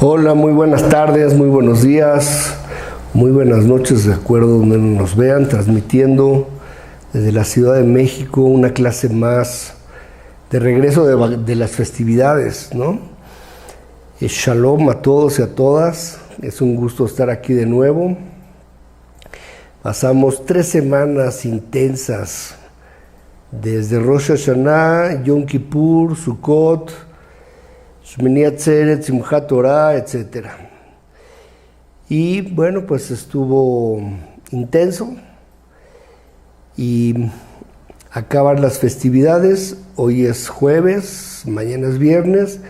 Hola, muy buenas tardes, muy buenos días, muy buenas noches, de acuerdo donde nos vean, transmitiendo desde la Ciudad de México una clase más de regreso de las festividades, ¿no? Shalom a todos y a todas, es un gusto estar aquí de nuevo. Pasamos 3 semanas intensas, desde Rosh Hashanah, Yom Kippur, Sukkot, Shmini Atzeret, Simchat Torah, etc. Y bueno, pues estuvo intenso y acaban las festividades. Hoy es jueves, mañana es viernes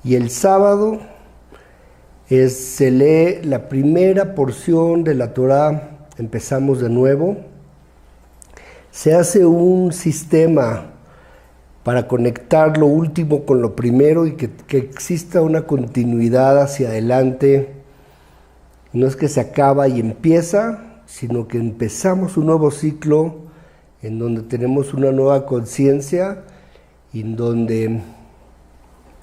y el sábado se lee la primera porción de la Torah. Empezamos de nuevo. Se hace un sistema para conectar lo último con lo primero y que exista una continuidad hacia adelante. No es que se acaba y empieza, sino que empezamos un nuevo ciclo en donde tenemos una nueva conciencia y en donde,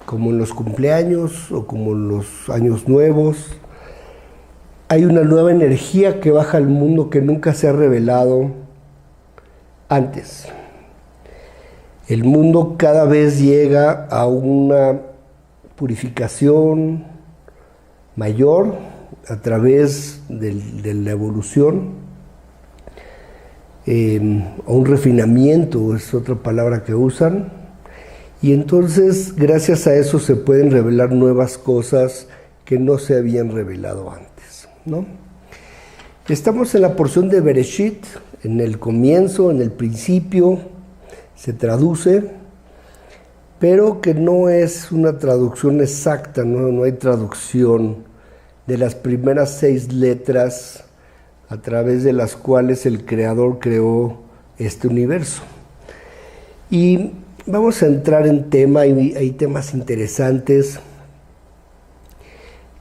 como en los cumpleaños o como en los años nuevos, hay una nueva energía que baja al mundo que nunca se ha revelado antes. El mundo cada vez llega a una purificación mayor a través de la evolución, o un refinamiento, es otra palabra que usan, y entonces gracias a eso se pueden revelar nuevas cosas que no se habían revelado antes, ¿no? Estamos en la porción de Bereshit, en el comienzo, en el principio, se traduce, pero que no es una traducción exacta, no hay traducción de las primeras 6 letras a través de las cuales el Creador creó este universo. Y vamos a entrar en tema, hay temas interesantes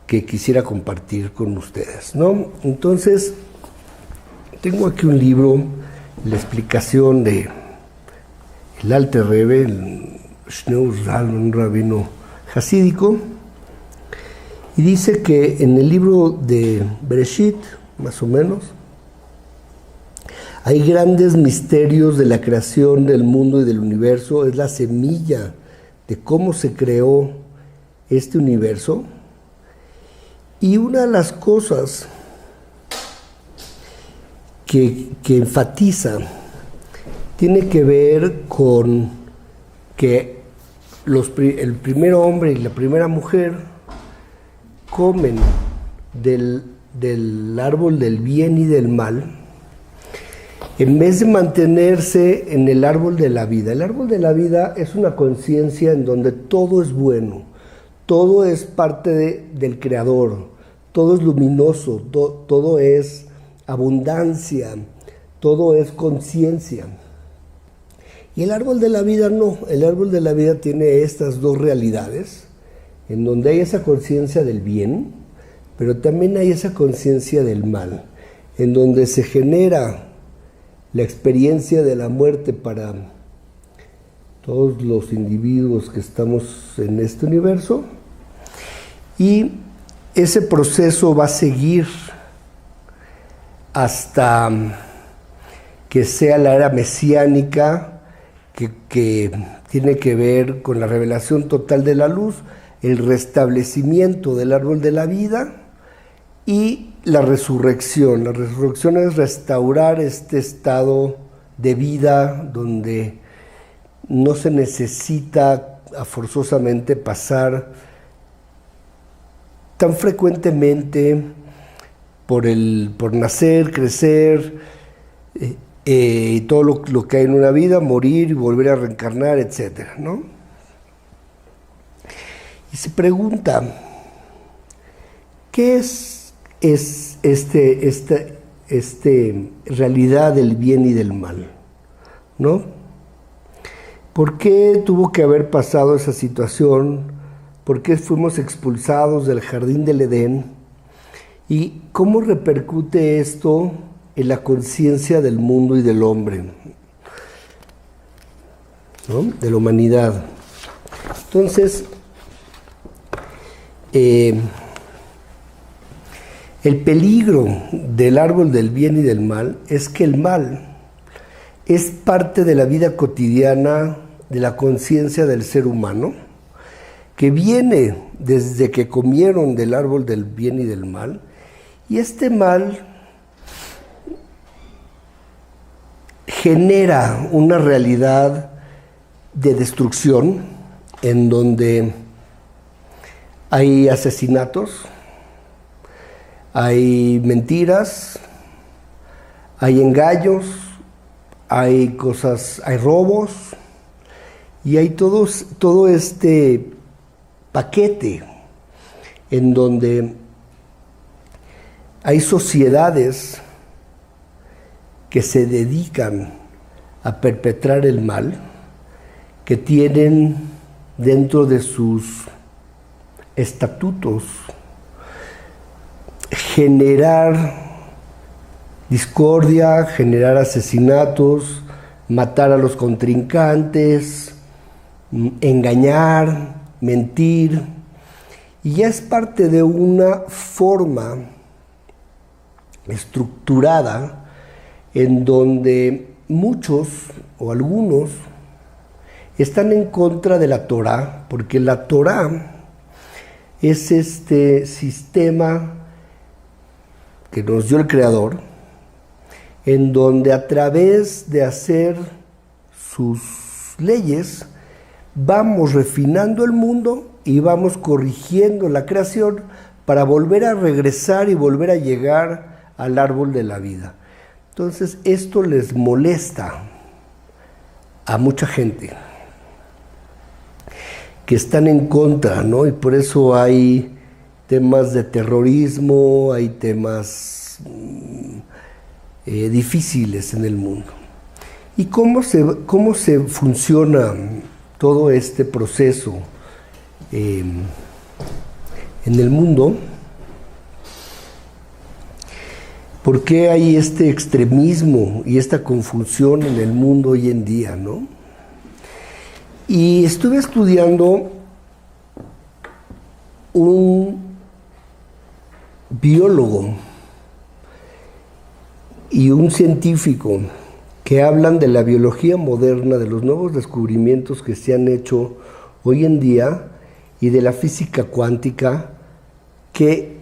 que quisiera compartir con ustedes, ¿no? Entonces, tengo aquí un libro, la explicación de el Alter Rebbe, el Shneur Zalman, un rabino hasídico, y dice que en el libro de Bereshit, más o menos, hay grandes misterios de la creación del mundo y del universo. Es la semilla de cómo se creó este universo. Y una de las cosas que enfatiza tiene que ver con que el primer hombre y la primera mujer comen del árbol del bien y del mal, en vez de mantenerse en el árbol de la vida. El árbol de la vida es una conciencia en donde todo es bueno, todo es parte del Creador, todo es luminoso, todo es abundancia, todo es conciencia. Y el árbol de la vida no, el árbol de la vida tiene estas 2 realidades, en donde hay esa conciencia del bien, pero también hay esa conciencia del mal, en donde se genera la experiencia de la muerte para todos los individuos que estamos en este universo, y ese proceso va a seguir hasta que sea la era mesiánica, que tiene que ver con la revelación total de la luz, el restablecimiento del árbol de la vida y la resurrección. La resurrección es restaurar este estado de vida donde no se necesita forzosamente pasar tan frecuentemente por nacer, crecer, y todo lo que hay en una vida, morir y volver a reencarnar, etcétera, ¿no? Y se pregunta, ¿qué es esta realidad del bien y del mal? ¿No? ¿Por qué tuvo que haber pasado esa situación? ¿Por qué fuimos expulsados del jardín del Edén? ¿Y cómo repercute esto en la conciencia del mundo y del hombre, ¿no? De la humanidad? Entonces, El peligro del árbol del bien y del mal es que el mal es parte de la vida cotidiana, de la conciencia del ser humano, que viene desde que comieron del árbol del bien y del mal, y este mal genera una realidad de destrucción en donde hay asesinatos, hay mentiras, hay engaños, hay cosas, hay robos, y hay todo este paquete en donde hay sociedades que se dedican a perpetrar el mal, que tienen dentro de sus estatutos generar discordia, generar asesinatos, matar a los contrincantes, engañar, mentir, y ya es parte de una forma estructurada en donde muchos o algunos están en contra de la Torá, porque la Torá es este sistema que nos dio el Creador, en donde a través de hacer sus leyes vamos refinando el mundo y vamos corrigiendo la creación para volver a regresar y volver a llegar al árbol de la vida. Entonces esto les molesta a mucha gente que están en contra, ¿no? Y por eso hay temas de terrorismo, hay temas difíciles en el mundo. ¿Y cómo se funciona todo este proceso en el mundo? ¿Por qué hay este extremismo y esta confusión en el mundo hoy en día, no? Y estuve estudiando un biólogo y un científico que hablan de la biología moderna, de los nuevos descubrimientos que se han hecho hoy en día y de la física cuántica, que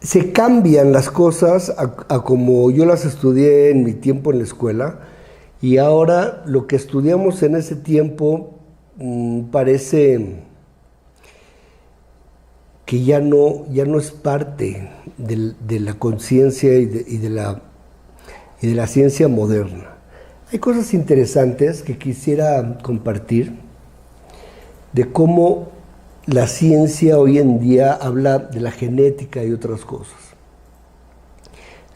se cambian las cosas a como yo las estudié en mi tiempo en la escuela, y ahora lo que estudiamos en ese tiempo parece que ya no es parte de la conciencia y de la ciencia moderna. Hay cosas interesantes que quisiera compartir de cómo la ciencia hoy en día habla de la genética y otras cosas.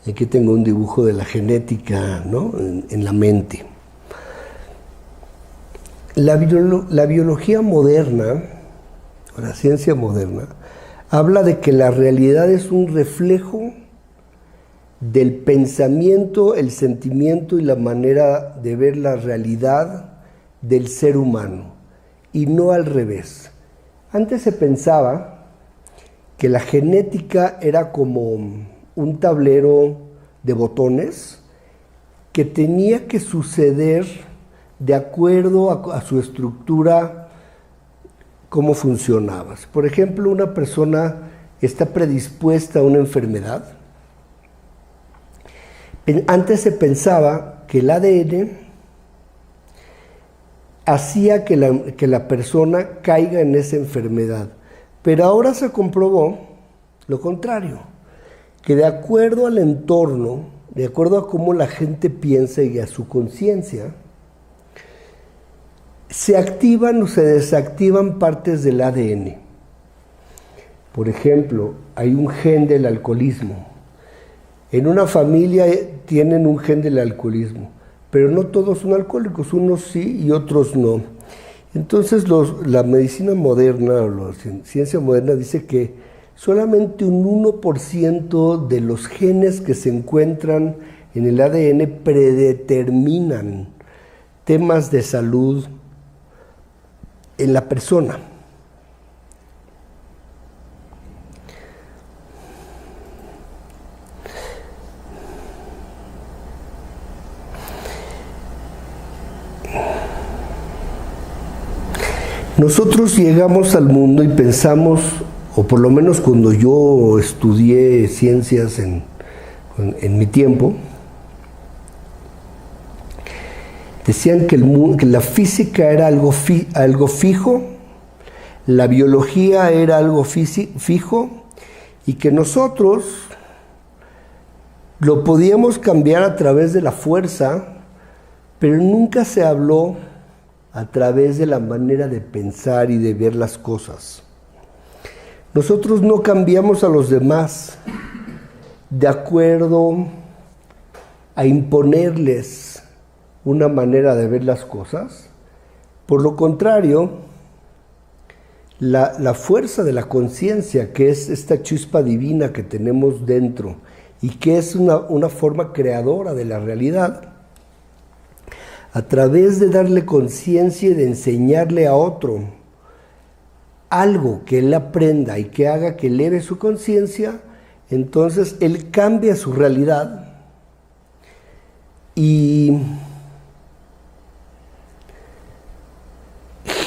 Aquí tengo un dibujo de la genética, ¿no?, en la mente. La biología moderna, o la ciencia moderna, habla de que la realidad es un reflejo del pensamiento, el sentimiento y la manera de ver la realidad del ser humano, y no al revés. Antes se pensaba que la genética era como un tablero de botones que tenía que suceder de acuerdo a su estructura, cómo funcionaba. Por ejemplo, una persona está predispuesta a una enfermedad. Antes se pensaba que el ADN hacía que la persona caiga en esa enfermedad, pero ahora se comprobó lo contrario, que de acuerdo al entorno, de acuerdo a cómo la gente piensa y a su conciencia, se activan o se desactivan partes del ADN. Por ejemplo, hay un gen del alcoholismo. En una familia tienen un gen del alcoholismo, pero no todos son alcohólicos, unos sí y otros no. Entonces la medicina moderna o la ciencia moderna dice que solamente un 1% de los genes que se encuentran en el ADN predeterminan temas de salud en la persona. Nosotros llegamos al mundo y pensamos, o por lo menos cuando yo estudié ciencias en mi tiempo, decían que la física era algo fijo, la biología era algo fijo, y que nosotros lo podíamos cambiar a través de la fuerza, pero nunca se habló a través de la manera de pensar y de ver las cosas. Nosotros no cambiamos a los demás de acuerdo a imponerles una manera de ver las cosas. Por lo contrario, la fuerza de la conciencia, que es esta chispa divina que tenemos dentro y que es una forma creadora de la realidad, a través de darle conciencia y de enseñarle a otro algo que él aprenda y que haga que eleve su conciencia, entonces él cambia su realidad y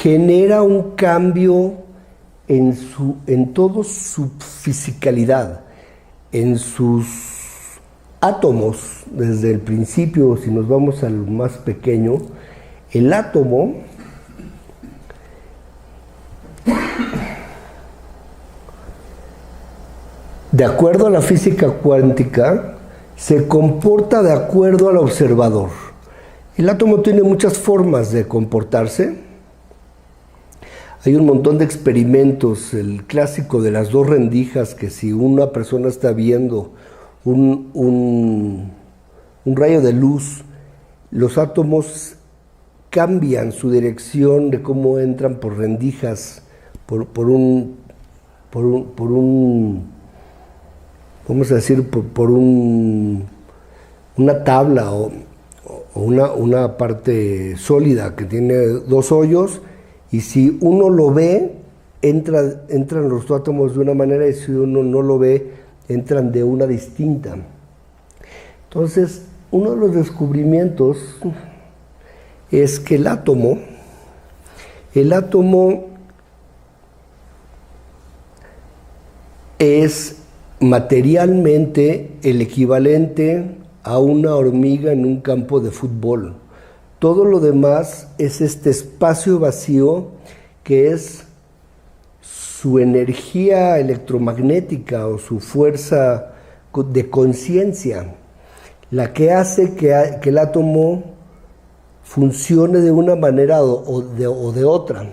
genera un cambio en toda su fisicalidad, en sus átomos. Desde el principio, si nos vamos al más pequeño, el átomo de acuerdo a la física cuántica se comporta de acuerdo al observador. El átomo tiene muchas formas de comportarse. Hay un montón de experimentos, el clásico de las dos rendijas, que si una persona está viendo un rayo de luz, los átomos cambian su dirección de cómo entran por rendijas, vamos a decir, una tabla o una parte sólida que tiene dos hoyos, y si uno lo ve, entran los átomos de una manera, y si uno no lo ve, entran de una distinta. Entonces, uno de los descubrimientos es que el átomo es materialmente el equivalente a una hormiga en un campo de fútbol. Todo lo demás es este espacio vacío que es su energía electromagnética o su fuerza de conciencia, la que hace que el átomo funcione de una manera o de otra.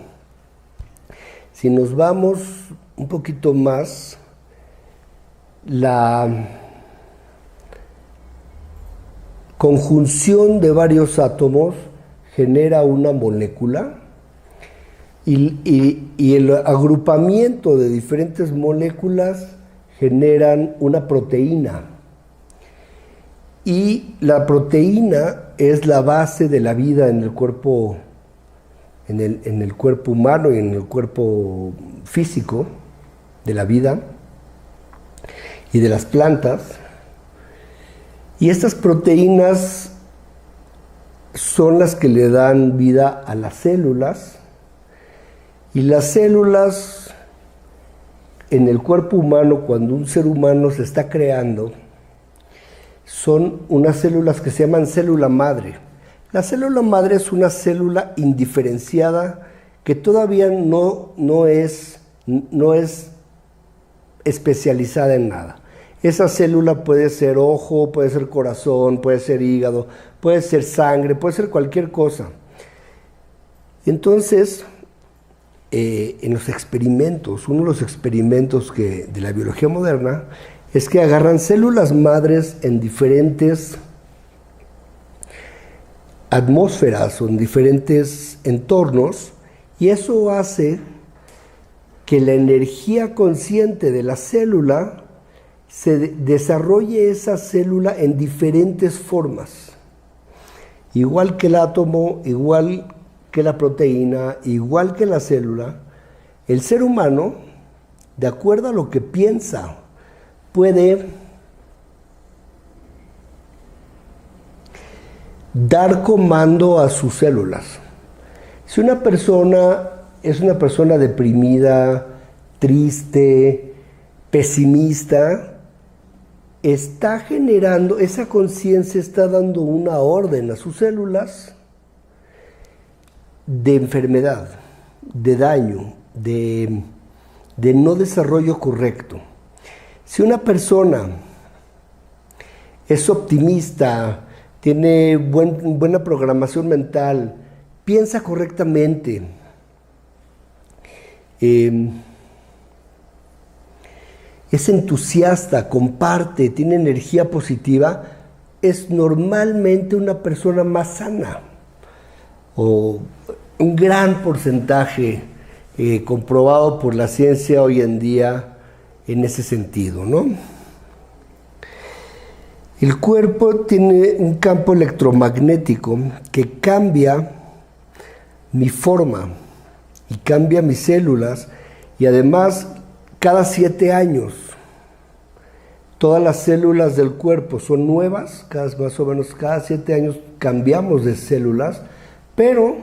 Si nos vamos un poquito más, la conjunción de varios átomos genera una molécula, y el agrupamiento de diferentes moléculas generan una proteína. Y la proteína es la base de la vida en el cuerpo, en el cuerpo humano y en el cuerpo físico de la vida y de las plantas. Y estas proteínas son las que le dan vida a las células. Y las células en el cuerpo humano, cuando un ser humano se está creando, son unas células que se llaman célula madre. La célula madre es una célula indiferenciada que todavía no es especializada en nada. Esa célula puede ser ojo, puede ser corazón, puede ser hígado, puede ser sangre, puede ser cualquier cosa. Entonces, en los experimentos, uno de los experimentos de la biología moderna es que agarran células madres en diferentes atmósferas o en diferentes entornos, y eso hace que la energía consciente de la célula se desarrolle esa célula en diferentes formas. Igual que el átomo, igual que la proteína, igual que la célula, el ser humano, de acuerdo a lo que piensa, puede dar comando a sus células. Si una persona es una persona deprimida, triste, pesimista, está generando, esa conciencia está dando una orden a sus células de enfermedad, de daño, de no desarrollo correcto. Si una persona es optimista, tiene buena programación mental, piensa correctamente, es entusiasta, comparte, tiene energía positiva, es normalmente una persona más sana, o un gran porcentaje comprobado por la ciencia hoy en día en ese sentido, ¿no? El cuerpo tiene un campo electromagnético que cambia mi forma y cambia mis células, y además cada 7 años todas las células del cuerpo son nuevas, más o menos cada 7 años cambiamos de células, pero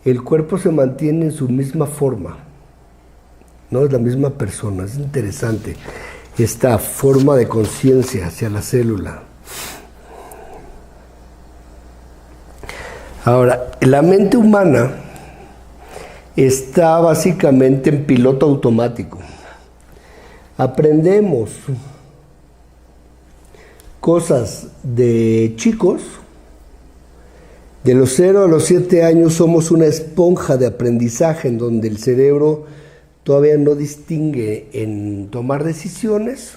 el cuerpo se mantiene en su misma forma, no es la misma persona. Es interesante esta forma de conciencia hacia la célula. Ahora, la mente humana está básicamente en piloto automático. Aprendemos cosas de chicos. De los 0 a los 7 años somos una esponja de aprendizaje en donde el cerebro todavía no distingue en tomar decisiones,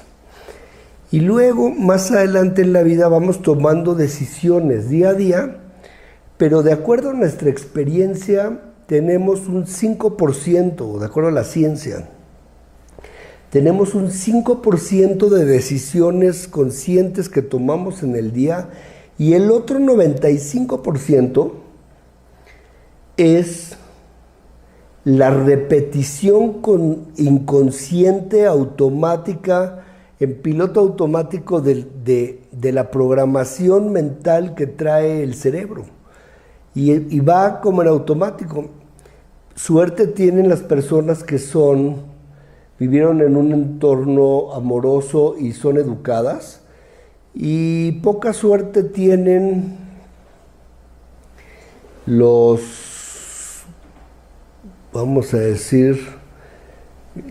y luego más adelante en la vida vamos tomando decisiones día a día, pero de acuerdo a nuestra experiencia tenemos un 5%, de acuerdo a la ciencia, tenemos un 5% de decisiones conscientes que tomamos en el día, y el otro 95% es la repetición inconsciente, automática, en piloto automático de la programación mental que trae el cerebro. Y va como en automático. Suerte tienen las personas que vivieron en un entorno amoroso y son educadas, y poca suerte tienen vamos a decir,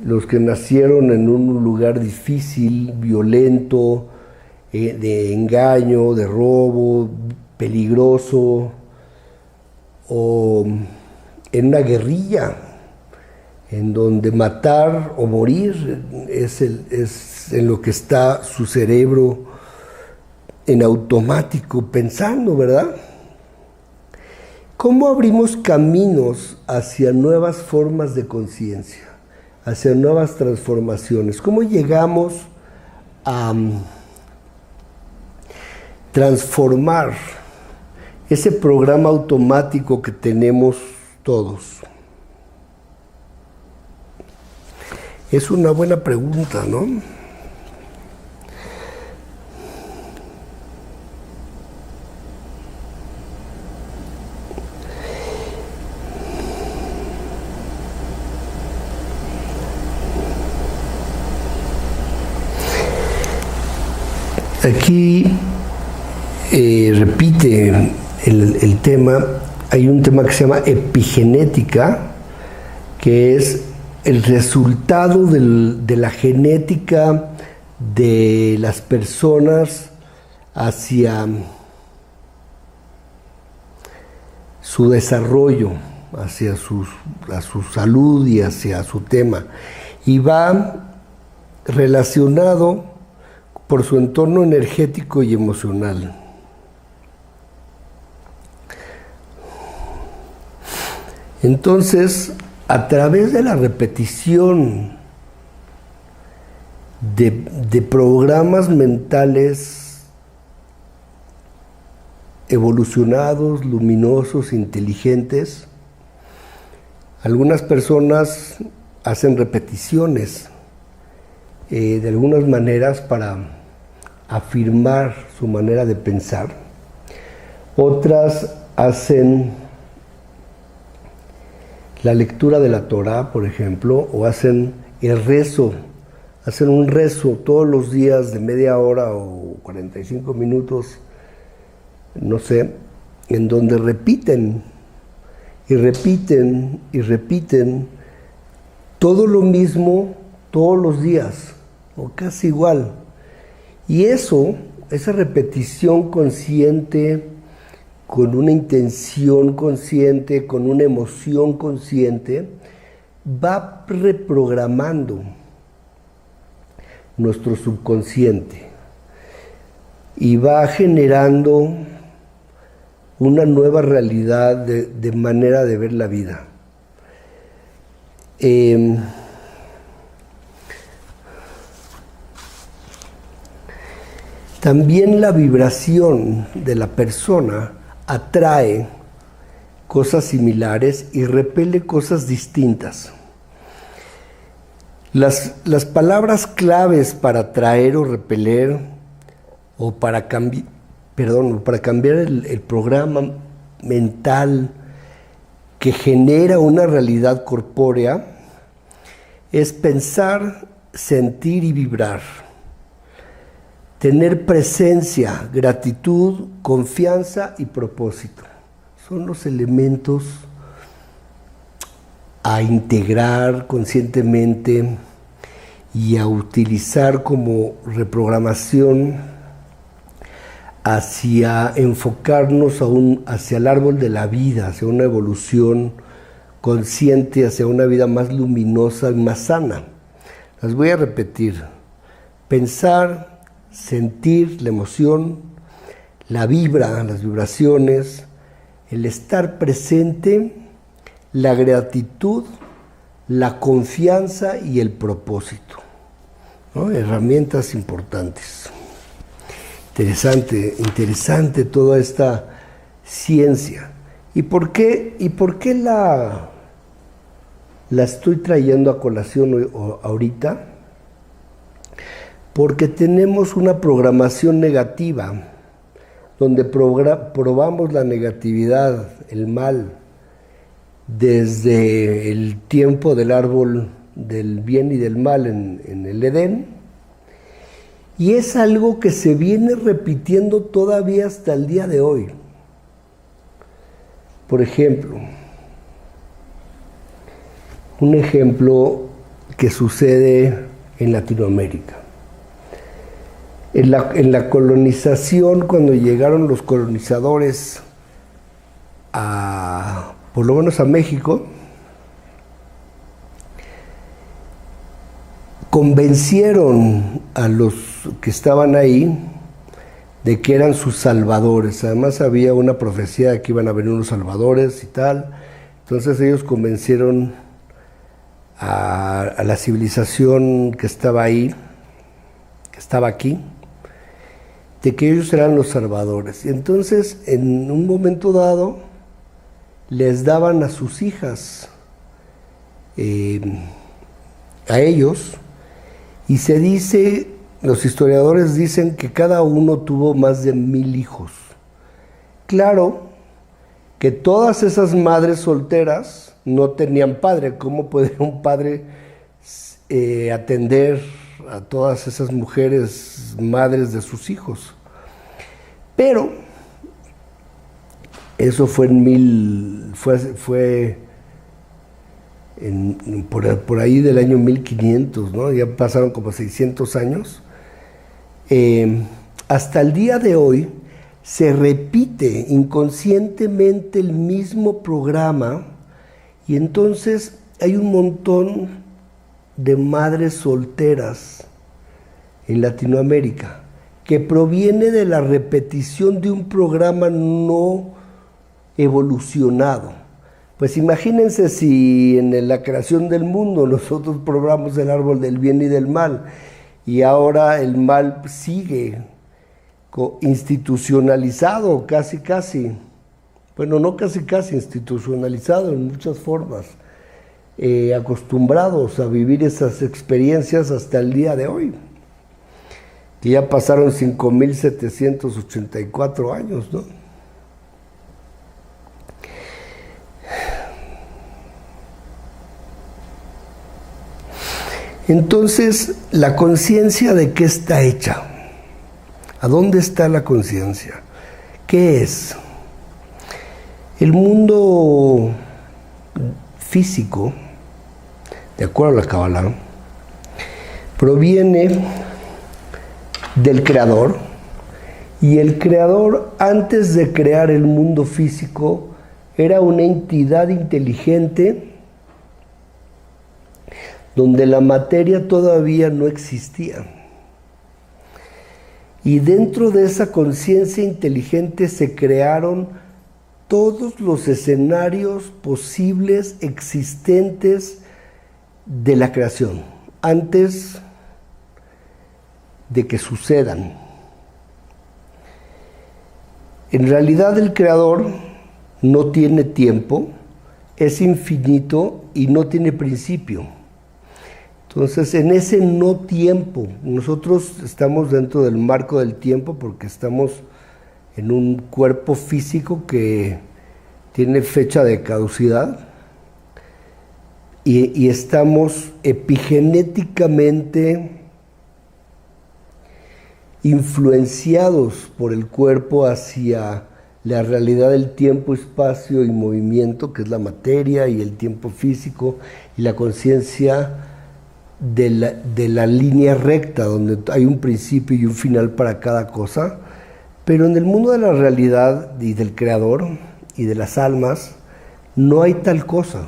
los que nacieron en un lugar difícil, violento, de engaño, de robo, peligroso, o en una guerrilla, en donde matar o morir es en lo que está su cerebro en automático pensando, ¿verdad? ¿Cómo abrimos caminos hacia nuevas formas de conciencia, hacia nuevas transformaciones? ¿Cómo llegamos a transformar ese programa automático que tenemos todos? Es una buena pregunta, ¿no? Aquí repite el tema, hay un tema que se llama epigenética, que es el resultado de la genética de las personas hacia su desarrollo, hacia su salud y hacia su tema, y va relacionado por su entorno energético y emocional. Entonces, a través de la repetición de programas mentales evolucionados, luminosos, inteligentes, algunas personas hacen repeticiones de algunas maneras para afirmar su manera de pensar. Otras hacen la lectura de la Torá, por ejemplo, o hacen el rezo, hacen un rezo todos los días de media hora o 45 minutos, no sé, en donde repiten y repiten y repiten todo lo mismo todos los días, o casi igual. Y eso, esa repetición consciente, con una intención consciente, con una emoción consciente, va reprogramando nuestro subconsciente y va generando una nueva realidad de manera de ver la vida. También la vibración de la persona atrae cosas similares y repele cosas distintas. Las palabras claves para atraer o repeler o para cambiar el programa mental que genera una realidad corpórea es pensar, sentir y vibrar. Tener presencia, gratitud, confianza y propósito. Son los elementos a integrar conscientemente y a utilizar como reprogramación hacia enfocarnos hacia el árbol de la vida, hacia una evolución consciente, hacia una vida más luminosa y más sana. Las voy a repetir. Pensar, sentir la emoción, la vibra, las vibraciones, el estar presente, la gratitud, la confianza y el propósito, ¿no? Herramientas importantes. Interesante toda esta ciencia. ¿Y por qué la estoy trayendo a colación ahorita? Porque tenemos una programación negativa, donde probamos la negatividad, el mal, desde el tiempo del árbol del bien y del mal en el Edén, y es algo que se viene repitiendo todavía hasta el día de hoy. Por ejemplo, un ejemplo que sucede en Latinoamérica. En la colonización, cuando llegaron los colonizadores por lo menos a México, convencieron a los que estaban ahí de que eran sus salvadores. Además había una profecía de que iban a venir unos salvadores y tal. Entonces ellos convencieron a la civilización que estaba ahí, que estaba aquí, de que ellos eran los salvadores. Y entonces, en un momento dado, les daban a sus hijas, a ellos, y se dice, los historiadores dicen que cada uno tuvo más de 1000 hijos. Claro que todas esas madres solteras no tenían padre. ¿Cómo podía un padre atender a todas esas mujeres madres de sus hijos? Pero eso fue por ahí del año 1500, ¿no? Ya pasaron como 600 años. Hasta el día de hoy se repite inconscientemente el mismo programa, y entonces hay un montón de madres solteras en Latinoamérica que proviene de la repetición de un programa no evolucionado. Pues imagínense si en la creación del mundo nosotros probamos el árbol del bien y del mal, y ahora el mal sigue institucionalizado, casi, bueno, no casi, institucionalizado en muchas formas, acostumbrados a vivir esas experiencias hasta el día de hoy, que ya pasaron 5,784 años, ¿no? Entonces, ¿la conciencia de qué está hecha? ¿A dónde está la conciencia? ¿Qué es? El mundo físico, de acuerdo a la Kabbalah, proviene del Creador, y el Creador, antes de crear el mundo físico, era una entidad inteligente donde la materia todavía no existía. Y dentro de esa conciencia inteligente se crearon todos los escenarios posibles existentes de la creación, antes de que sucedan. En realidad el Creador no tiene tiempo, es infinito y no tiene principio. Entonces, en ese no tiempo, nosotros estamos dentro del marco del tiempo porque estamos en un cuerpo físico que tiene fecha de caducidad y estamos epigenéticamente influenciados por el cuerpo hacia la realidad del tiempo, espacio y movimiento, que es la materia y el tiempo físico, y la conciencia de la línea recta, donde hay un principio y un final para cada cosa. Pero en el mundo de la realidad y del Creador y de las almas, no hay tal cosa.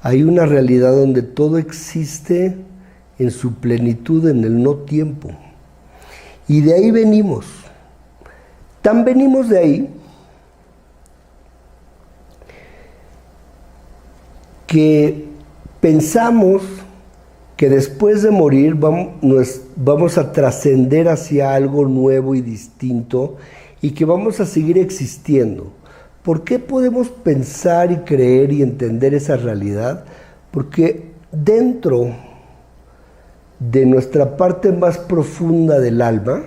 Hay una realidad donde todo existe en su plenitud, en el no tiempo. Y de ahí venimos. Tan venimos de ahí que pensamos que después de morir vamos a trascender hacia algo nuevo y distinto y que vamos a seguir existiendo. ¿Por qué podemos pensar y creer y entender esa realidad? Porque dentro de nuestra parte más profunda del alma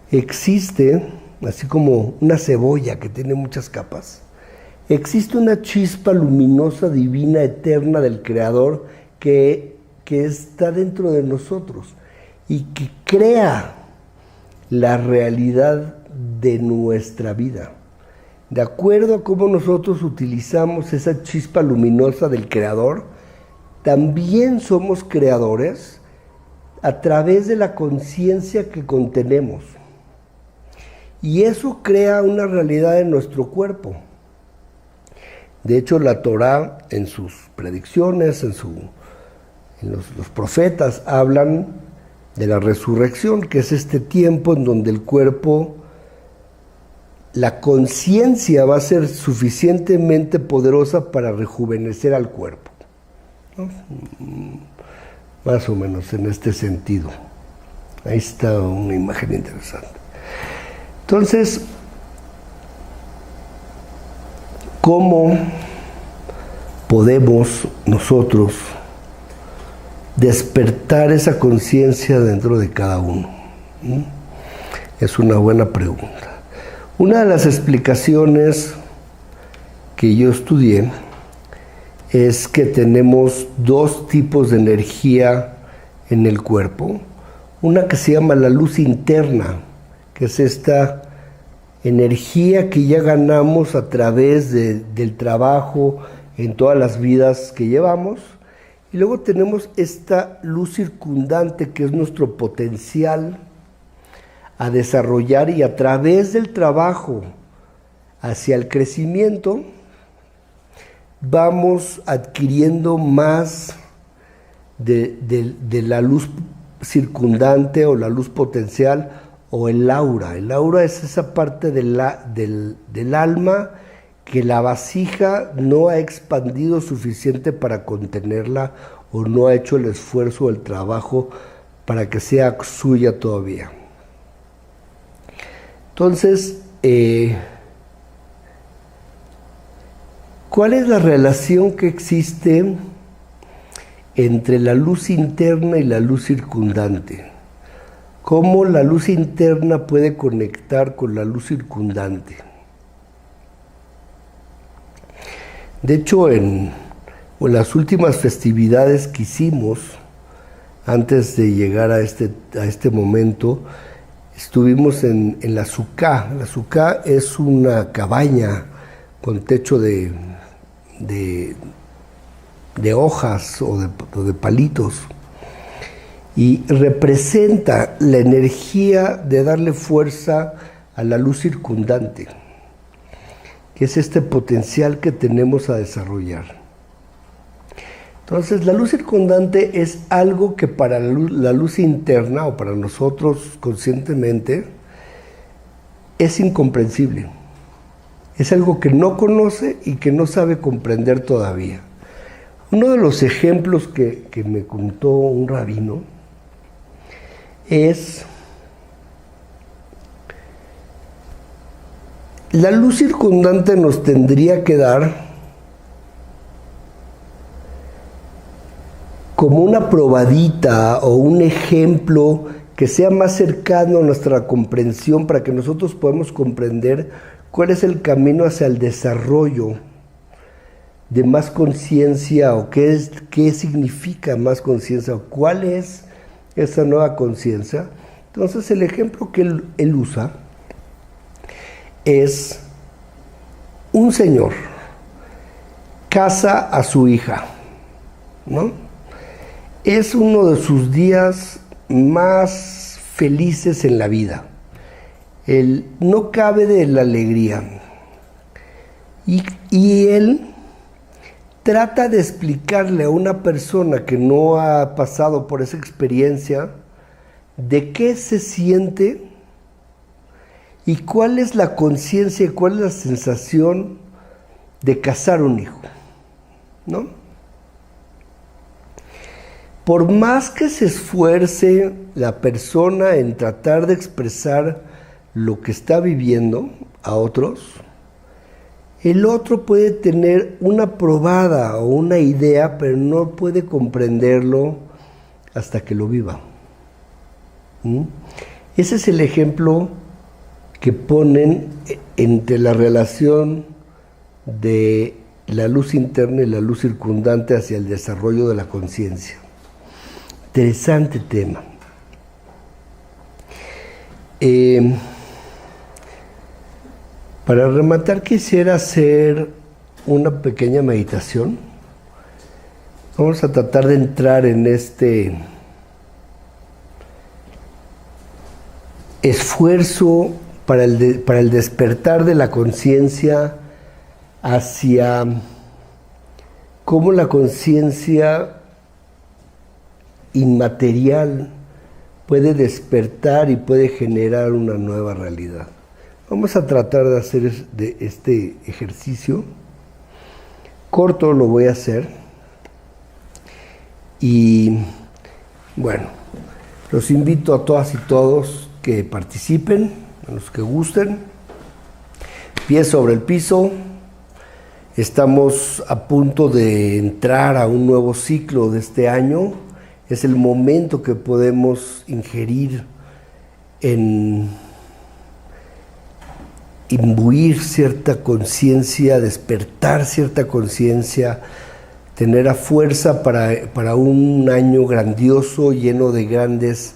existe, así como una cebolla que tiene muchas capas, existe una chispa luminosa, divina, eterna del Creador que está dentro de nosotros y que crea la realidad de nuestra vida. De acuerdo a cómo nosotros utilizamos esa chispa luminosa del Creador, también somos creadores a través de la conciencia que contenemos. Y eso crea una realidad en nuestro cuerpo. De hecho, la Torá, en sus predicciones, los profetas hablan de la resurrección, que es este tiempo en donde el cuerpo, la conciencia va a ser suficientemente poderosa para rejuvenecer al cuerpo, ¿no? Más o menos en este sentido. Ahí está una imagen interesante. Entonces, ¿cómo podemos nosotros despertar esa conciencia dentro de cada uno? Es una buena pregunta. Una de las explicaciones que yo estudié es que tenemos dos tipos de energía en el cuerpo. Una que se llama la luz interna, que es esta energía que ya ganamos a través del trabajo en todas las vidas que llevamos. Y luego tenemos esta luz circundante, que es nuestro potencial a desarrollar, y a través del trabajo hacia el crecimiento vamos adquiriendo más de la luz circundante o la luz potencial o el aura. El aura es esa parte del alma que la vasija no ha expandido suficiente para contenerla o no ha hecho el esfuerzo o el trabajo para que sea suya todavía. Entonces, ¿cuál es la relación que existe entre la luz interna y la luz circundante? ¿Cómo la luz interna puede conectar con la luz circundante? De hecho, en las últimas festividades que hicimos antes de llegar a este momento, estuvimos en la suká. La suká es una cabaña con techo de hojas o de palitos, y representa la energía de darle fuerza a la luz circundante, que es este potencial que tenemos a desarrollar. Entonces, la luz circundante es algo que para la luz interna, o para nosotros conscientemente, es incomprensible. Es algo que no conoce y que no sabe comprender todavía. Uno de los ejemplos que me contó un rabino es: la luz circundante nos tendría que dar como una probadita o un ejemplo que sea más cercano a nuestra comprensión, para que nosotros podamos comprender cuál es el camino hacia el desarrollo de más conciencia, o qué significa más conciencia, o cuál es esa nueva conciencia. Entonces, el ejemplo que él usa es un señor casa a su hija, ¿no? Es uno de sus días más felices en la vida. Él no cabe de la alegría. Y él trata de explicarle a una persona que no ha pasado por esa experiencia de qué se siente y cuál es la conciencia y cuál es la sensación de casar un hijo, ¿no? Por más que se esfuerce la persona en tratar de expresar lo que está viviendo a otros, el otro puede tener una probada o una idea, pero no puede comprenderlo hasta que lo viva. Ese es el ejemplo que ponen entre la relación de la luz interna y la luz circundante hacia el desarrollo de la conciencia. Interesante tema. Para rematar, quisiera hacer una pequeña meditación. Vamos a tratar de entrar en este esfuerzo para el despertar de la conciencia hacia cómo la conciencia inmaterial puede despertar y puede generar una nueva realidad. Vamos a tratar de hacer este ejercicio. Corto lo voy a hacer. Y bueno, los invito a todas y todos que participen, a los que gusten. Pies sobre el piso. Estamos a punto de entrar a un nuevo ciclo de este año. Es el momento que podemos ingerir imbuir cierta conciencia, despertar cierta conciencia, tener a fuerza para un año grandioso, lleno de grandes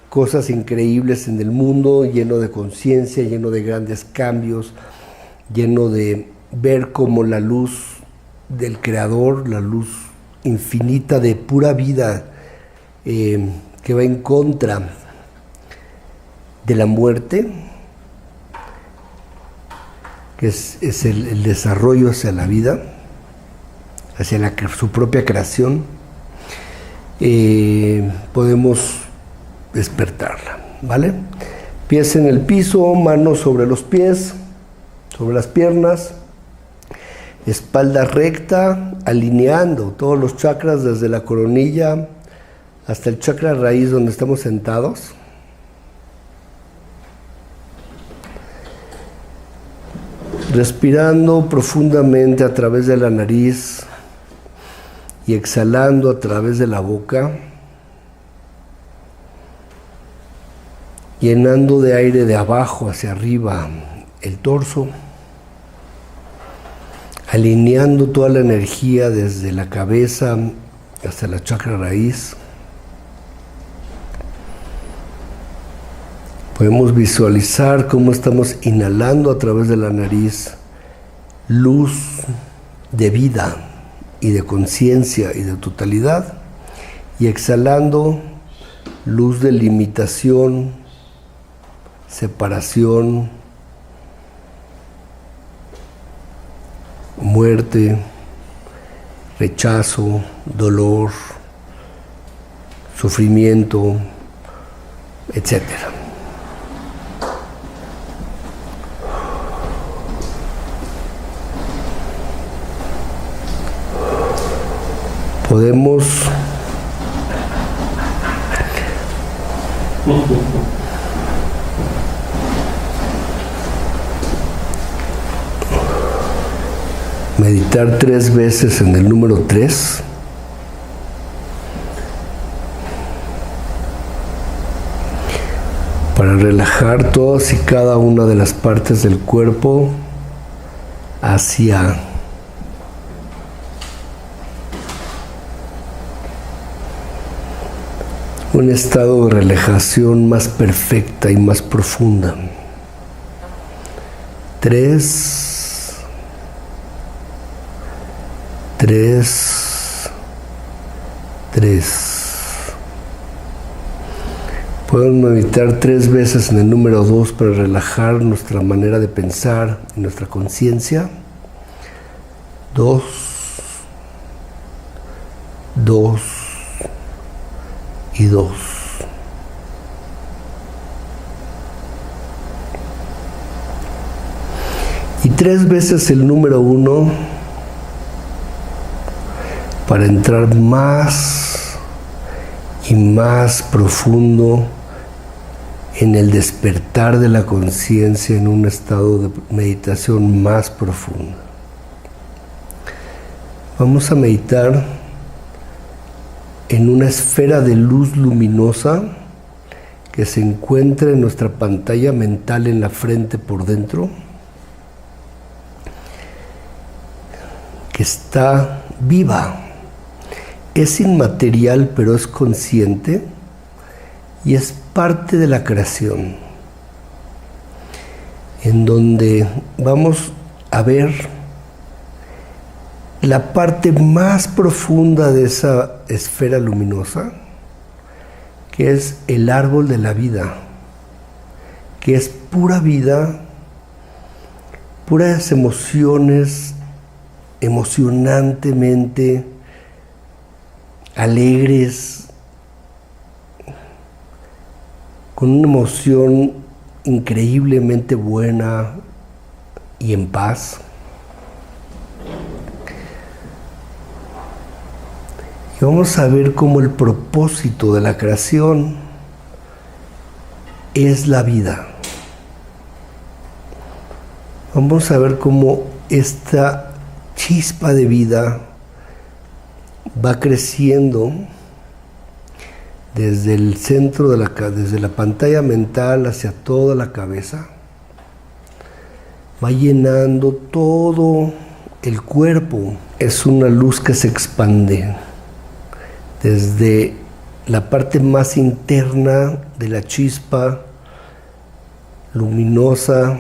cosas increíbles en el mundo, lleno de conciencia, lleno de grandes cambios, lleno de ver cómo la luz del Creador, la luz infinita de pura vida, que va en contra de la muerte, que es el desarrollo hacia la vida, hacia su propia creación, podemos despertarla, ¿vale? Pies en el piso, manos sobre los pies, sobre las piernas, espalda recta, alineando todos los chakras desde la coronilla hasta el chakra raíz donde estamos sentados. Respirando profundamente a través de la nariz y exhalando a través de la boca, llenando de aire de abajo hacia arriba el torso, alineando toda la energía desde la cabeza hasta la chakra raíz, Podemos visualizar cómo estamos inhalando a través de la nariz luz de vida y de conciencia y de totalidad, y exhalando luz de limitación, separación, muerte, rechazo, dolor, sufrimiento, etc. Podemos meditar 3 veces en el número 3. Para relajar todas y cada una de las partes del cuerpo hacia un estado de relajación más perfecta y más profunda. 3, 3, 3. Podemos meditar 3 veces en el número 2 para relajar nuestra manera de pensar y nuestra conciencia. 2, 2 y 2. Y 3 veces el número 1 para entrar más y más profundo en el despertar de la conciencia, en un estado de meditación más profunda. Vamos a meditar en una esfera de luz luminosa que se encuentra en nuestra pantalla mental en la frente por dentro, que está viva, es inmaterial pero es consciente y es parte de la creación, en donde vamos a ver la parte más profunda de esa esfera luminosa, que es el árbol de la vida, que es pura vida, puras emociones, emocionantemente alegres, con una emoción increíblemente buena y en paz. Y vamos a ver cómo el propósito de la creación es la vida. Vamos a ver cómo esta chispa de vida va creciendo desde el centro desde la pantalla mental hacia toda la cabeza, va llenando todo el cuerpo. Es una luz que se expande desde la parte más interna de la chispa luminosa,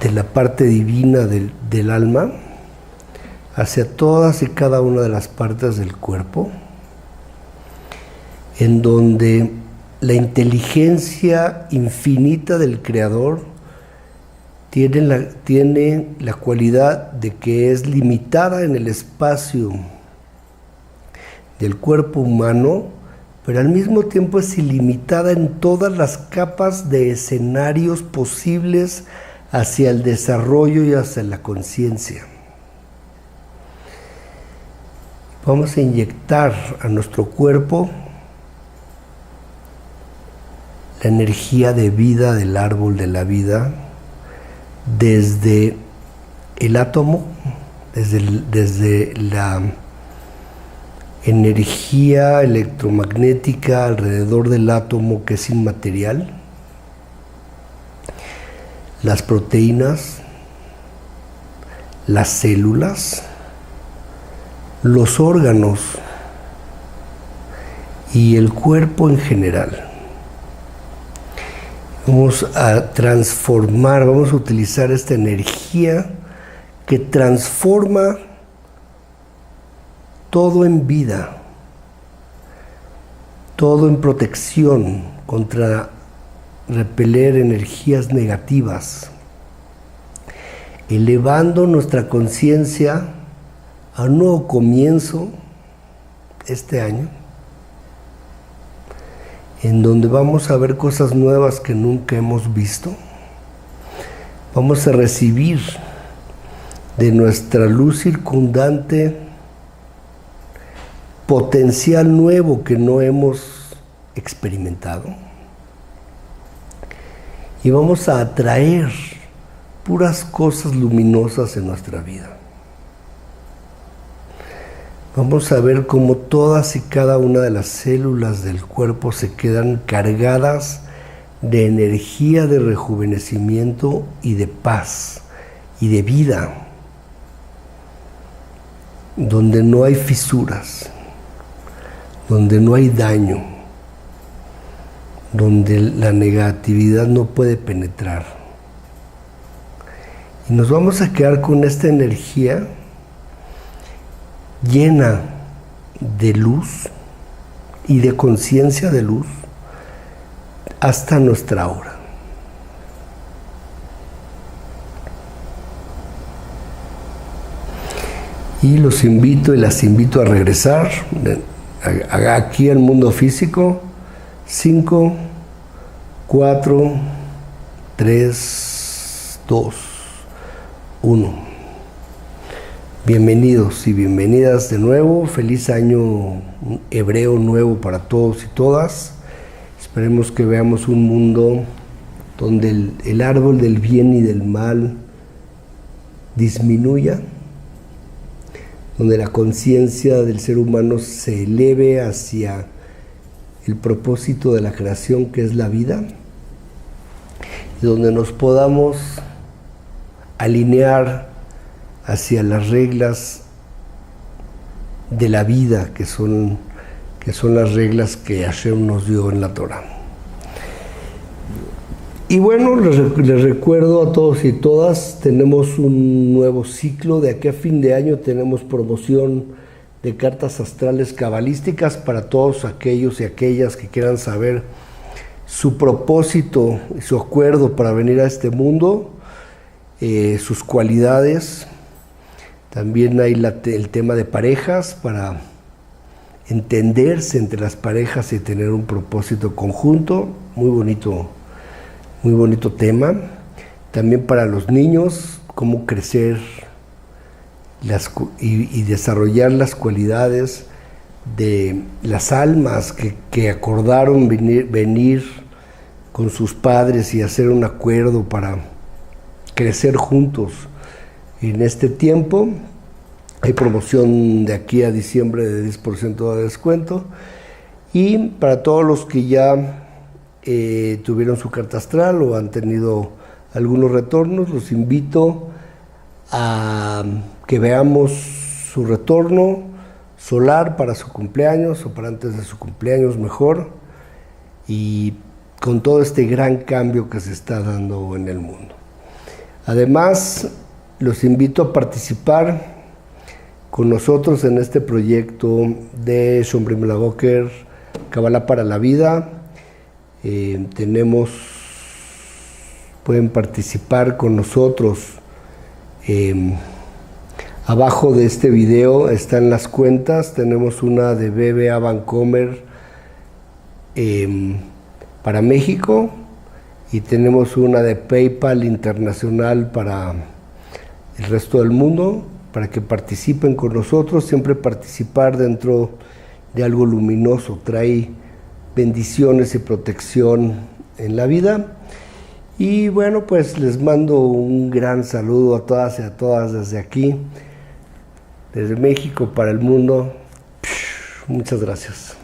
de la parte divina del alma, hacia todas y cada una de las partes del cuerpo, en donde la inteligencia infinita del Creador tiene la cualidad de que es limitada en el espacio del cuerpo humano, pero al mismo tiempo es ilimitada en todas las capas de escenarios posibles hacia el desarrollo y hacia la conciencia. Vamos a inyectar a nuestro cuerpo la energía de vida del árbol de la vida desde el átomo, desde la energía electromagnética alrededor del átomo, que es inmaterial, las proteínas, las células, los órganos y el cuerpo en general. Vamos a transformar, vamos a utilizar esta energía que transforma todo en vida, todo en protección contra repeler energías negativas, elevando nuestra conciencia a un nuevo comienzo este año, en donde vamos a ver cosas nuevas que nunca hemos visto. Vamos a recibir de nuestra luz circundante potencial nuevo que no hemos experimentado. Y vamos a atraer puras cosas luminosas en nuestra vida. Vamos a ver cómo todas y cada una de las células del cuerpo se quedan cargadas de energía de rejuvenecimiento y de paz y de vida, donde no hay fisuras, donde no hay daño, donde la negatividad no puede penetrar. Y nos vamos a quedar con esta energía llena de luz y de conciencia de luz hasta nuestra hora. Y los invito y las invito a regresar aquí al mundo físico. 5, 4, 3, 2, 1. Bienvenidos y bienvenidas de nuevo. Feliz año hebreo nuevo para todos y todas. Esperemos que veamos un mundo donde el árbol del bien y del mal disminuya, donde la conciencia del ser humano se eleve hacia el propósito de la creación, que es la vida, y donde nos podamos alinear hacia las reglas de la vida, que son las reglas que Hashem nos dio en la Torah. Y bueno, les recuerdo a todos y todas, tenemos un nuevo ciclo. De aquí a fin de año tenemos promoción de cartas astrales cabalísticas para todos aquellos y aquellas que quieran saber su propósito y su acuerdo para venir a este mundo, sus cualidades. También hay el tema de parejas, para entenderse entre las parejas y tener un propósito conjunto. Muy bonito tema. También para los niños, cómo crecer y desarrollar las cualidades de las almas que acordaron venir con sus padres y hacer un acuerdo para crecer juntos. En este tiempo hay promoción de aquí a diciembre de 10% de descuento. Y para todos los que ya tuvieron su carta astral o han tenido algunos retornos, los invito a que veamos su retorno solar para su cumpleaños o para antes de su cumpleaños mejor, y con todo este gran cambio que se está dando en el mundo. Además, los invito a participar con nosotros en este proyecto de Shombrim Laboker, Kabbalah para la Vida. Pueden participar con nosotros. Abajo de este video están las cuentas. Tenemos una de BBA Bancomer para México, y tenemos una de PayPal Internacional para el resto del mundo, para que participen con nosotros. Siempre participar dentro de algo luminoso trae bendiciones y protección en la vida. Y bueno, pues les mando un gran saludo a todas y a todas desde aquí, desde México para el mundo. Muchas gracias.